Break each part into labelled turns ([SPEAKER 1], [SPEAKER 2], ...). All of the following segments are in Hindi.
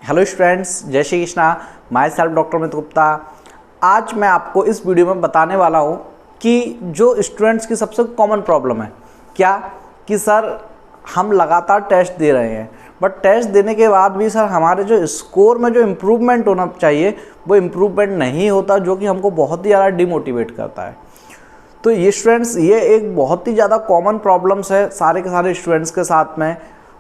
[SPEAKER 1] हेलो स्टूडेंट्स, जय Shri Krishna. My self doctor Amit Gupta. आज मैं आपको इस वीडियो में बताने वाला हूँ कि जो स्टूडेंट्स की सबसे कॉमन प्रॉब्लम है क्या कि सर हम लगातार टेस्ट दे रहे हैं, बट टेस्ट देने के बाद भी सर हमारे जो स्कोर में जो इम्प्रूवमेंट होना चाहिए वो इम्प्रूवमेंट नहीं होता, जो कि हमको बहुत ही ज़्यादा डिमोटिवेट करता है। तो ये स्टूडेंट्स, ये एक बहुत ही ज़्यादा कॉमन प्रॉब्लम्स है सारे के सारे स्टूडेंट्स के साथ में,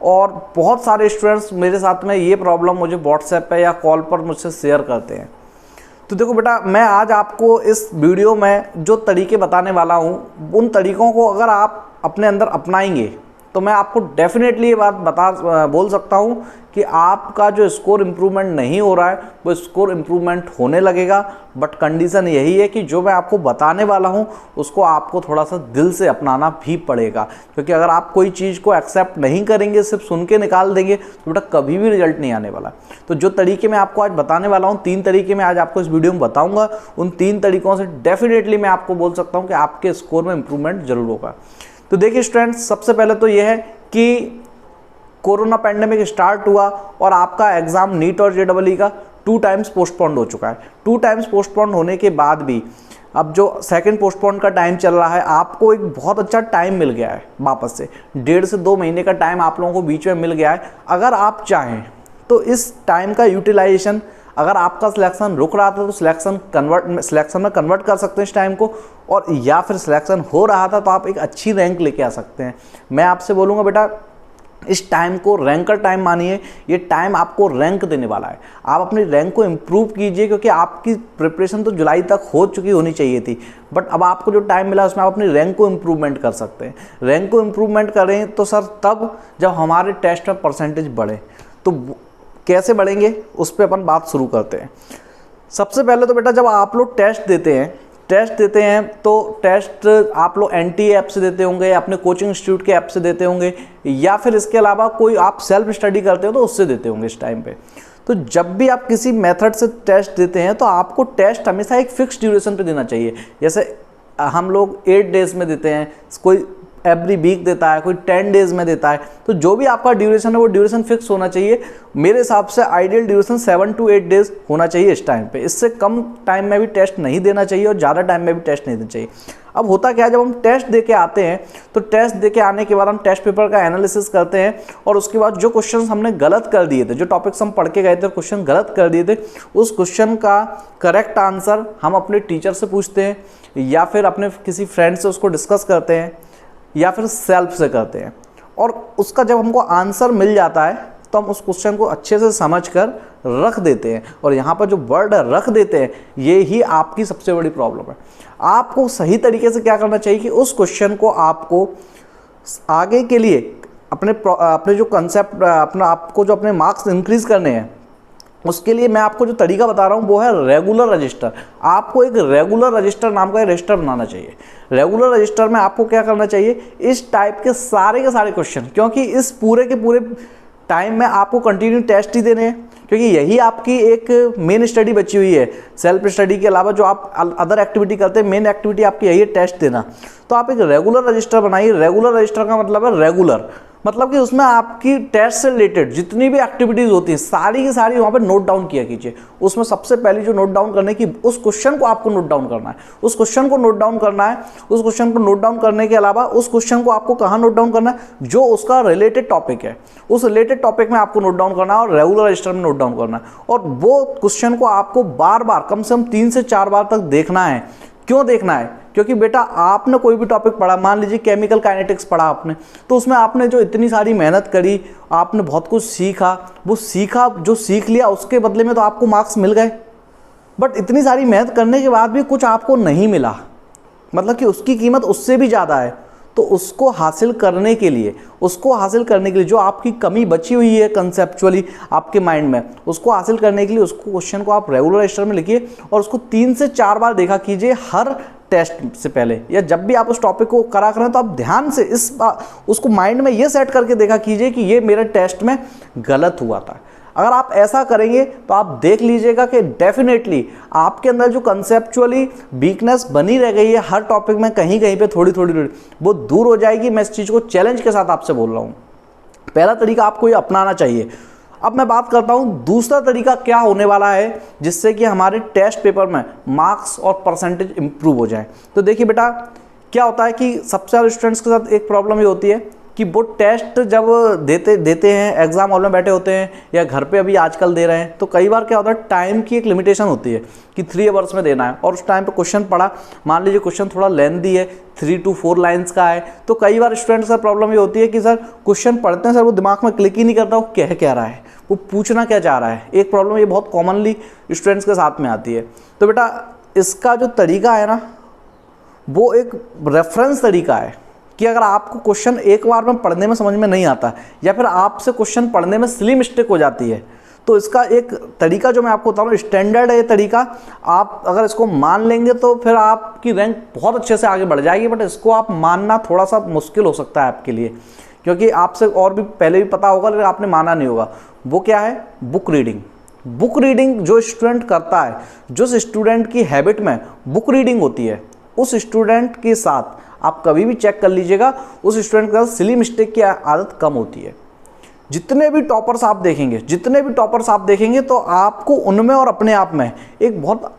[SPEAKER 1] और बहुत सारे स्टूडेंट्स मेरे साथ में ये प्रॉब्लम मुझे व्हाट्सएप पे या कॉल पर मुझसे शेयर करते हैं। तो देखो बेटा, मैं आज आपको इस वीडियो में जो तरीके बताने वाला हूँ, उन तरीक़ों को अगर आप अपने अंदर अपनाएंगे तो मैं आपको डेफिनेटली ये बात बोल सकता हूँ कि आपका जो स्कोर इम्प्रूवमेंट नहीं हो रहा है वो स्कोर इम्प्रूवमेंट होने लगेगा। बट कंडीशन यही है कि जो मैं आपको बताने वाला हूँ उसको आपको थोड़ा सा दिल से अपनाना भी पड़ेगा, क्योंकि अगर आप कोई चीज़ को एक्सेप्ट नहीं करेंगे, सिर्फ सुन के निकाल देंगे, तो बेटा कभी भी रिजल्ट नहीं आने वाला। तो जो तरीके मैं आपको आज बताने वाला हूँ, 3 तरीके मैं आज आपको इस वीडियो में बताऊँगा, उन 3 तरीक़ों से डेफिनेटली मैं आपको बोल सकता हूँ कि आपके स्कोर में इम्प्रूवमेंट जरूर होगा। तो देखिए स्टूडेंट्स, सबसे पहले तो ये है कि कोरोना पैंडेमिक स्टार्ट हुआ और आपका एग्ज़ाम नीट और जेईई का 2 टाइम्स पोस्टपोन्ड हो चुका है। 2 टाइम्स पोस्टपोन्ड होने के बाद भी अब जो सेकंड पोस्टपोन का टाइम चल रहा है, आपको एक बहुत अच्छा टाइम मिल गया है वापस से। 1.5 से 2 महीने का टाइम आप लोगों को बीच में मिल गया है। अगर आप चाहें तो इस टाइम का यूटिलाइजेशन, अगर आपका सिलेक्शन रुक रहा था तो सिलेक्शन में कन्वर्ट कर सकते हैं इस टाइम को, और या फिर सिलेक्शन हो रहा था तो आप एक अच्छी रैंक लेके आ सकते हैं। मैं आपसे बोलूँगा बेटा, इस टाइम को रैंकर टाइम मानिए। ये टाइम आपको रैंक देने वाला है। आप अपनी रैंक को इम्प्रूव कीजिए, क्योंकि आपकी प्रिपरेशन तो जुलाई तक हो चुकी होनी चाहिए थी, बट अब आपको जो टाइम मिला उसमें आप अपनी रैंक को इम्प्रूवमेंट कर सकते हैं। रैंक को इम्प्रूवमेंट करें तो सर तब जब हमारे टेस्ट में परसेंटेज बढ़े। तो कैसे बढ़ेंगे उस पर अपन बात शुरू करते हैं। सबसे पहले तो बेटा, जब आप लोग टेस्ट देते हैं तो टेस्ट आप लोग NTA ऐप से देते होंगे, अपने कोचिंग इंस्टीट्यूट के ऐप से देते होंगे, या फिर इसके अलावा कोई आप सेल्फ स्टडी करते हो तो उससे देते होंगे इस टाइम पे। तो जब भी आप किसी मेथड से टेस्ट देते हैं तो आपको टेस्ट हमेशा एक फिक्स ड्यूरेशन पे देना चाहिए। जैसे हम लोग 8 डेज में देते हैं, कोई एवरी वीक देता है, कोई 10 डेज में देता है। तो जो भी आपका ड्यूरेशन है वो ड्यूरेशन फिक्स होना चाहिए। मेरे हिसाब से आइडियल ड्यूरेशन 7 to 8 डेज होना चाहिए इस टाइम पे। इससे कम टाइम में भी टेस्ट नहीं देना चाहिए और ज़्यादा टाइम में भी टेस्ट नहीं देना चाहिए। अब होता क्या है, जब हम टेस्ट दे के आते हैं तो टेस्ट दे के आने के बाद हम टेस्ट पेपर का एनालिसिस करते हैं, और उसके बाद जो क्वेश्चन हमने गलत कर दिए थे, जो टॉपिक्स हम पढ़ के गए थे क्वेश्चन गलत कर दिए थे, उस क्वेश्चन का करेक्ट आंसर हम अपने टीचर से पूछते हैं, या फिर अपने किसी फ्रेंड से उसको डिस्कस करते हैं, या फिर सेल्फ से करते हैं। और उसका जब हमको आंसर मिल जाता है तो हम उस क्वेश्चन को अच्छे से समझ कर रख देते हैं। और यहाँ पर जो वर्ड रख देते हैं, ये ही आपकी सबसे बड़ी प्रॉब्लम है। आपको सही तरीके से क्या करना चाहिए कि उस क्वेश्चन को आपको आगे के लिए अपने जो कंसेप्ट, आपको जो अपने मार्क्स इंक्रीज करने हैं, उसके लिए मैं आपको जो तरीका बता रहा हूँ वो है रेगुलर रजिस्टर। आपको एक रेगुलर रजिस्टर नाम का रजिस्टर बनाना चाहिए। रेगुलर रजिस्टर में आपको क्या करना चाहिए, इस टाइप के सारे क्वेश्चन, क्योंकि इस पूरे के पूरे टाइम में आपको कंटिन्यू टेस्ट ही देने हैं, क्योंकि यही आपकी एक मेन स्टडी बची हुई है। सेल्फ स्टडी के अलावा जो आप अदर एक्टिविटी करते हैं, मेन एक्टिविटी आपकी यही है टेस्ट देना। तो आप एक रेगुलर रजिस्टर बनाइए। रेगुलर रजिस्टर का मतलब है रेगुलर, मतलब कि उसमें आपकी टेस्ट से रिलेटेड जितनी भी एक्टिविटीज़ होती हैं सारी की सारी वहाँ पे नोट डाउन किया कीजिए। उसमें सबसे पहले जो नोट डाउन करने की, उस क्वेश्चन को आपको नोट डाउन करना है। उस क्वेश्चन को नोट डाउन करना है। उस क्वेश्चन को नोट डाउन करने के अलावा उस क्वेश्चन को आपको कहाँ नोट डाउन करना है, जो उसका रिलेटेड टॉपिक है, उस रिलेटेड टॉपिक में आपको नोट डाउन करना है और रेगुलर रजिस्टर में नोट डाउन करना है। और वो क्वेश्चन को आपको बार बार, कम से कम 3 से 4 बार तक देखना है। क्यों देखना है? क्योंकि बेटा आपने कोई भी टॉपिक पढ़ा, मान लीजिए केमिकल काइनेटिक्स पढ़ा आपने, तो उसमें आपने जो इतनी सारी मेहनत करी, आपने बहुत कुछ सीखा, जो सीख लिया उसके बदले में तो आपको मार्क्स मिल गए, बट इतनी सारी मेहनत करने के बाद भी कुछ आपको नहीं मिला, मतलब कि उसकी कीमत उससे भी ज़्यादा है। तो उसको हासिल करने के लिए जो आपकी कमी बची हुई है कंसेप्चुअली आपके माइंड में, उसको हासिल करने के लिए उसको क्वेश्चन को आप रेगुलर रजिस्टर में लिखिए और उसको 3 से 4 बार देखा कीजिए हर टेस्ट से पहले, या जब भी आप उस टॉपिक को करा करें तो आप ध्यान से उसको माइंड में ये सेट करके देखा कीजिए कि ये मेरे टेस्ट में गलत हुआ था। अगर आप ऐसा करेंगे तो आप देख लीजिएगा कि डेफिनेटली आपके अंदर जो कंसेप्चुअली वीकनेस बनी रह गई है हर टॉपिक में कहीं कहीं पे थोड़ी थोड़ी वो दूर हो जाएगी। मैं इस चीज़ को चैलेंज के साथ आपसे बोल रहा हूँ। पहला तरीका आपको ये अपनाना चाहिए। अब मैं बात करता हूँ दूसरा तरीका क्या होने वाला है जिससे कि हमारे टेस्ट पेपर में मार्क्स और परसेंटेज इंप्रूव हो जाए। तो देखिए बेटा, क्या होता है कि सबसे ज़्यादा स्टूडेंट्स के साथ एक प्रॉब्लम ये होती है कि वो टेस्ट जब देते हैं, एग्जाम हॉल में बैठे होते हैं या घर पे अभी आजकल दे रहे हैं, तो कई बार क्या होता है टाइम की एक लिमिटेशन होती है कि 3 आवर्स में देना है, और उस टाइम पे क्वेश्चन पढ़ा, मान लीजिए क्वेश्चन थोड़ा लेंथी है, 3 to 4 लाइन्स का है, तो कई बार स्टूडेंट्स का प्रॉब्लम ये होती है कि सर क्वेश्चन पढ़ते हैं, सर वो दिमाग में क्लिक ही नहीं करता वो कह रहा है, वो पूछना क्या चाह रहा है। एक प्रॉब्लम ये बहुत कॉमनली स्टूडेंट्स के साथ में आती है। तो बेटा इसका जो तरीका है ना, वो एक रेफरेंस तरीका है कि अगर आपको क्वेश्चन एक बार में पढ़ने में समझ में नहीं आता या फिर आपसे क्वेश्चन पढ़ने में सिली मिस्टेक हो जाती है, तो इसका एक तरीका जो मैं आपको बता रहा हूँ स्टैंडर्ड है ये तरीका। आप अगर इसको मान लेंगे तो फिर आपकी रैंक बहुत अच्छे से आगे बढ़ जाएगी, बट इसको आप मानना थोड़ा सा मुश्किल हो सकता है आपके लिए, क्योंकि आपसे और भी पहले भी पता होगा लेकिन आपने माना नहीं होगा। वो क्या है? Book reading. बुक रीडिंग जो स्टूडेंट करता है, जो स्टूडेंट की हैबिट में बुक रीडिंग होती है, उस स्टूडेंट के साथ आप कभी भी चेक कर लीजिएगा, उस स्टूडेंट के साथ सिली मिस्टेक की आदत कम होती है। जितने भी टॉपर्स आप देखेंगे तो आपको उनमें और अपने आप में एक बहुत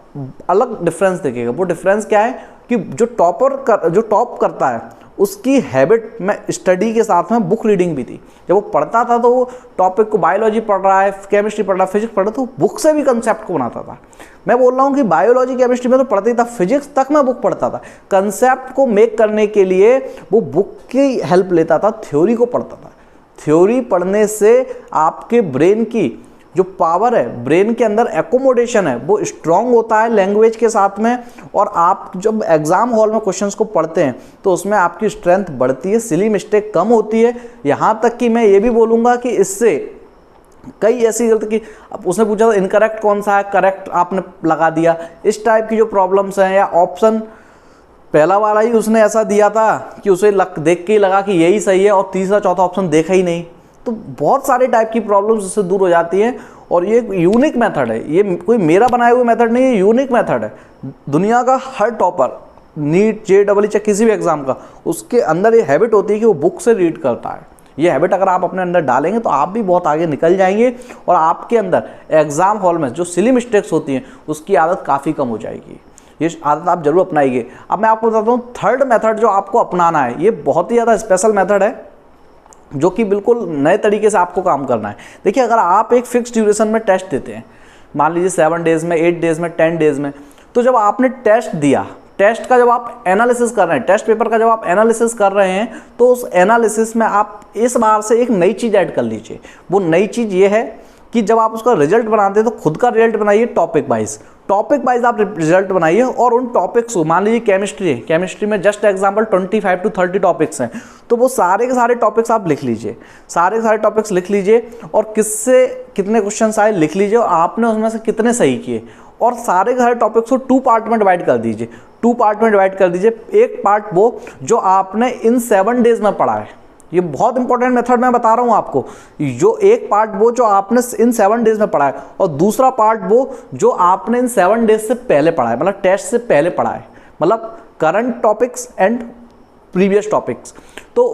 [SPEAKER 1] अलग डिफरेंस दिखेगा। वो डिफरेंस क्या है कि जो टॉप करता है उसकी हैबिट में स्टडी के साथ में बुक रीडिंग भी थी। जब वो पढ़ता था तो वो टॉपिक को, बायोलॉजी पढ़ रहा है, केमिस्ट्री पढ़ रहा है, फिजिक्स पढ़ रहा है, तो बुक से भी कंसेप्ट को बनाता था। मैं बोल रहा हूँ कि बायोलॉजी केमिस्ट्री में तो पढ़ता ही था, फिजिक्स तक मैं बुक पढ़ता था। कंसेप्ट को मेक करने के लिए वो बुक की हेल्प लेता था, थ्योरी को पढ़ता था। थ्योरी पढ़ने से आपके ब्रेन की जो पावर है, ब्रेन के अंदर एकोमोडेशन है, वो स्ट्रांग होता है लैंग्वेज के साथ में, और आप जब एग्जाम हॉल में क्वेश्चंस को पढ़ते हैं तो उसमें आपकी स्ट्रेंथ बढ़ती है, सिली मिस्टेक कम होती है। यहाँ तक कि मैं ये भी बोलूँगा कि इससे कई ऐसी गलती की, अब उसने पूछा था इनकरेक्ट कौन सा है, करेक्ट आपने लगा दिया, इस टाइप की जो प्रॉब्लम्स हैं, या ऑप्शन पहला वाला ही उसने ऐसा दिया था कि उसे देख के ही लगा कि यही सही है और तीसरा चौथा ऑप्शन देखा ही नहीं। तो बहुत सारे टाइप की प्रॉब्लम्स इससे दूर हो जाती हैं, और ये यूनिक मेथड है, ये कोई मेरा बनाया हुआ मेथड नहीं है, यूनिक मेथड है। दुनिया का हर टॉपर, नीट, JEE चाहे किसी भी एग्जाम का, उसके अंदर ये हैबिट होती है कि वो बुक से रीड करता है। ये हैबिट अगर आप अपने अंदर डालेंगे तो आप भी बहुत आगे निकल जाएंगे, और आपके अंदर एग्जाम हॉल में जो सिली मिस्टेक्स होती हैं उसकी आदत काफ़ी कम हो जाएगी। ये आदत आप जरूर अपनाइए। अब मैं आपको बताता हूँ थर्ड मेथड जो आपको अपनाना है, ये बहुत ही ज़्यादा स्पेशल मेथड है जो कि बिल्कुल नए तरीके से आपको काम करना है। देखिए, अगर आप एक फिक्स ड्यूरेशन में टेस्ट देते हैं, मान लीजिए 7 डेज़ में, 8 डेज़ में, 10 डेज़ में, तो जब आपने टेस्ट दिया, टेस्ट का जब आप एनालिसिस कर रहे हैं, टेस्ट पेपर का जब आप एनालिसिस कर रहे हैं, तो उस एनालिसिस में आप इस बार से एक नई चीज़ ऐड कर लीजिए। वो नई चीज़ ये है कि जब आप उसका रिजल्ट बनाते हैं तो खुद का रिजल्ट बनाइए टॉपिक वाइज आप रिजल्ट बनाइए, और उन टॉपिक्स को, मान लीजिए केमिस्ट्री है, केमिस्ट्री में जस्ट एग्जांपल 25 to 30 टॉपिक्स हैं, तो वो सारे के सारे टॉपिक्स आप लिख लीजिए, सारे के सारे टॉपिक्स लिख लीजिए, और किससे कितने क्वेश्चन आए लिख लीजिए, और आपने उसमें से कितने सही किए, और सारे के सारे टॉपिक्स को 2 पार्ट में डिवाइड कर दीजिए। 2 पार्ट में डिवाइड कर दीजिए। एक पार्ट वो जो आपने इन 7 डेज में पढ़ा है, ये बहुत इंपॉर्टेंट मेथड मैं बता रहा हूँ आपको, जो एक पार्ट वो जो आपने इन 7 डेज में पढ़ा है, और दूसरा पार्ट वो जो आपने इन 7 डेज से पहले पढ़ा है, मतलब टेस्ट से पहले पढ़ा है, मतलब current topics and previous topics. तो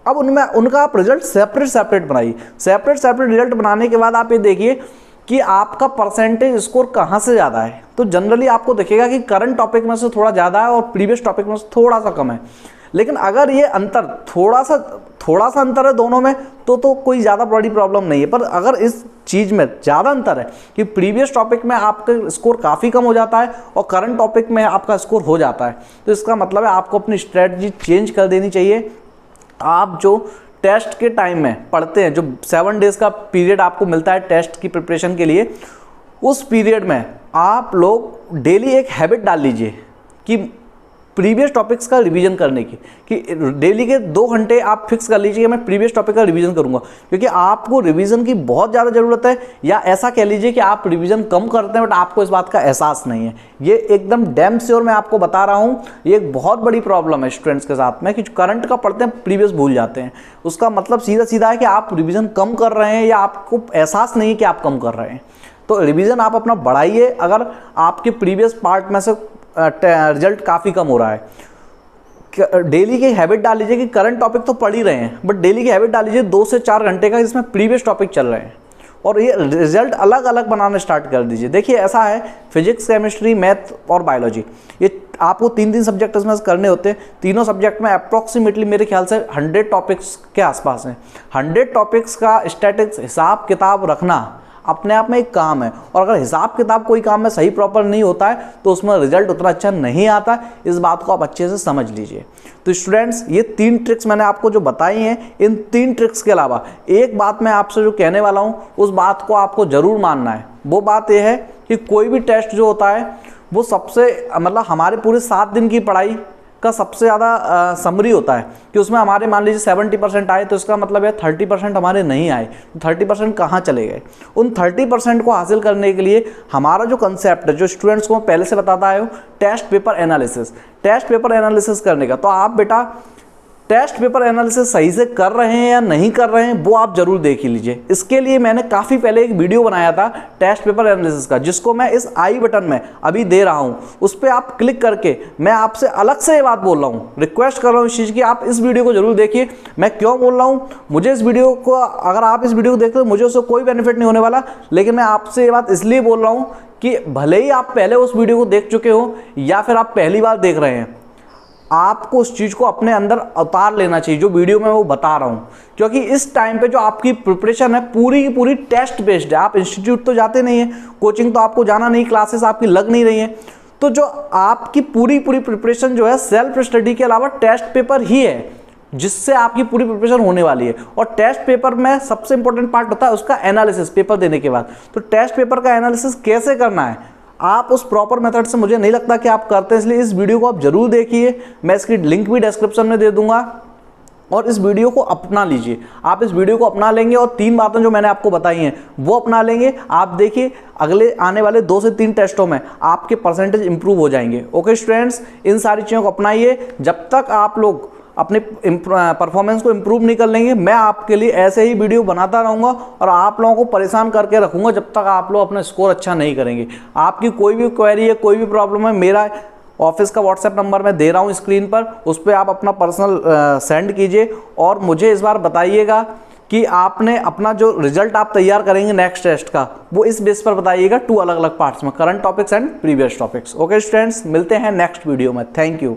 [SPEAKER 1] अब उनमें उनका आप रिजल्ट सेपरेट बनाइए। सेपरेट रिजल्ट बनाने के बाद आप ये देखिए कि आपका परसेंटेज स्कोर कहाँ से ज़्यादा है। तो जनरली आपको दिखेगा कि करंट टॉपिक में से थोड़ा ज़्यादा है और प्रीवियस टॉपिक में से थोड़ा सा कम है। लेकिन अगर ये अंतर थोड़ा सा अंतर है दोनों में, तो कोई ज़्यादा बड़ी प्रॉब्लम नहीं है। पर अगर इस चीज़ में ज़्यादा अंतर है कि प्रीवियस टॉपिक में आपका स्कोर काफ़ी कम हो जाता है और करंट टॉपिक में आपका स्कोर हो जाता है, तो इसका मतलब है आपको अपनी स्ट्रेटजी चेंज कर देनी चाहिए। आप जो टेस्ट के टाइम में पढ़ते हैं, जो 7 डेज़ का पीरियड आपको मिलता है टेस्ट की प्रिपरेशन के लिए, उस पीरियड में आप लोग डेली एक हैबिट डाल लीजिए कि प्रीवियस टॉपिक्स का रिवीजन करने की, कि डेली के 2 घंटे आप फिक्स कर लीजिए कि मैं प्रीवियस टॉपिक का रिवीजन करूंगा, क्योंकि आपको रिवीजन की बहुत ज़्यादा ज़रूरत है। या ऐसा कह लीजिए कि आप रिवीजन कम करते हैं बट आपको इस बात का एहसास नहीं है। ये एकदम डैम श्योर मैं आपको बता रहा हूँ, ये एक बहुत बड़ी प्रॉब्लम है स्टूडेंट्स के साथ में कि करंट का पढ़ते हैं प्रीवियस भूल जाते हैं। उसका मतलब सीधा है कि आप रिविज़न कम कर रहे हैं या आपको एहसास नहीं है कि आप कम कर रहे हैं। तो रिवीजन आप अपना बढ़ाइए अगर आपके प्रीवियस पार्ट में से रिजल्ट काफ़ी कम हो रहा है। डेली की हैबिट डाल लीजिए कि करंट टॉपिक तो पढ़ ही रहे हैं, बट डेली की हैबिट डाल लीजिए 2 से 4 घंटे का जिसमें प्रीवियस टॉपिक चल रहे हैं, और ये रिजल्ट अलग अलग बनाना स्टार्ट कर दीजिए। देखिए ऐसा है, फिजिक्स, केमिस्ट्री, मैथ और बायोलॉजी, ये आपको 3 सब्जेक्ट इसमें करने होते हैं। तीनों सब्जेक्ट में अप्रॉक्सीमेटली मेरे ख्याल से 100 टॉपिक्स के आसपास हैं। 100 टॉपिक्स का स्टैटिक्स हिसाब किताब रखना अपने आप में एक काम है, और अगर हिसाब किताब कोई काम में सही प्रॉपर नहीं होता है तो उसमें रिजल्ट उतना अच्छा नहीं आता। इस बात को आप अच्छे से समझ लीजिए। तो स्टूडेंट्स, ये 3 ट्रिक्स मैंने आपको जो बताई हैं, इन 3 ट्रिक्स के अलावा एक बात मैं आपसे जो कहने वाला हूँ उस बात को आपको ज़रूर मानना है। वो बात यह है कि कोई भी टेस्ट जो होता है वो सबसे मतलब हमारे पूरे 7 दिन की पढ़ाई का सबसे ज़्यादा समरी होता है कि उसमें हमारे मान लीजिए 70% आए तो इसका मतलब है 30% हमारे नहीं आए, तो 30% कहाँ चले गए। उन 30% को हासिल करने के लिए हमारा जो कंसेप्ट है, जो स्टूडेंट्स को मैं पहले से बताता आया हूँ, टेस्ट पेपर एनालिसिस करने का। तो आप बेटा टेस्ट पेपर एनालिसिस सही से कर रहे हैं या नहीं कर रहे हैं वो आप जरूर देख ही लीजिए। इसके लिए मैंने काफ़ी पहले एक वीडियो बनाया था टेस्ट पेपर एनालिसिस का, जिसको मैं इस आई बटन में अभी दे रहा हूं। उस पर आप क्लिक करके मैं आपसे अलग से ये बात बोल रहा हूं, रिक्वेस्ट कर रहा हूं इस चीज़ की, आप इस वीडियो को जरूर देखिए। मैं क्यों बोल रहा हूं, मुझे इस वीडियो को, अगर आप इस वीडियो को देखते हो मुझे उससे कोई बेनिफिट नहीं होने वाला, लेकिन मैं आपसे ये बात इसलिए बोल रहा हूँ कि भले ही आप पहले उस वीडियो को देख चुके हो या फिर आप पहली बार देख रहे हैं, आपको उस चीज़ को अपने अंदर उतार लेना चाहिए जो वीडियो में वो बता रहा हूँ। क्योंकि इस टाइम पे जो आपकी प्रिपरेशन है पूरी की पूरी टेस्ट बेस्ड है। आप इंस्टीट्यूट तो जाते नहीं है, कोचिंग तो आपको जाना नहीं, क्लासेस आपकी लग नहीं रही हैं, तो जो आपकी पूरी प्रिपरेशन जो है सेल्फ स्टडी के अलावा टेस्ट पेपर ही है जिससे आपकी पूरी प्रिपरेशन होने वाली है। और टेस्ट पेपर में सबसे इंपॉर्टेंट पार्ट होता है उसका एनालिसिस, पेपर देने के बाद। तो टेस्ट पेपर का एनालिसिस कैसे करना है आप उस प्रॉपर मेथड से मुझे नहीं लगता कि आप करते हैं, इसलिए इस वीडियो को आप जरूर देखिए। मैं इसकी लिंक भी डिस्क्रिप्शन में दे दूंगा और इस वीडियो को अपना लीजिए। आप इस वीडियो को अपना लेंगे और 3 बातें जो मैंने आपको बताई हैं वो अपना लेंगे, आप देखिए अगले आने वाले 2 से 3 टेस्टों में आपके परसेंटेज इंप्रूव हो जाएंगे। ओके स्टूडेंट्स, इन सारी चीज़ों को अपनाइए। जब तक आप लोग अपने परफॉर्मेंस को इम्प्रूव नहीं कर लेंगे, मैं आपके लिए ऐसे ही वीडियो बनाता रहूँगा और आप लोगों को परेशान करके रखूँगा जब तक आप लोग अपना स्कोर अच्छा नहीं करेंगे। आपकी कोई भी क्वेरी है, कोई भी प्रॉब्लम है, मेरा ऑफिस का व्हाट्सएप नंबर मैं दे रहा हूँ स्क्रीन पर, उस पर आप अपना पर्सनल सेंड कीजिए और मुझे इस बार बताइएगा कि आपने अपना जो रिजल्ट आप तैयार करेंगे नेक्स्ट टेस्ट का वो इस बेस पर बताइएगा 2 अलग अलग पार्ट्स में, current topics and previous topics. Okay students, मिलते हैं नेक्स्ट वीडियो में। Thank you.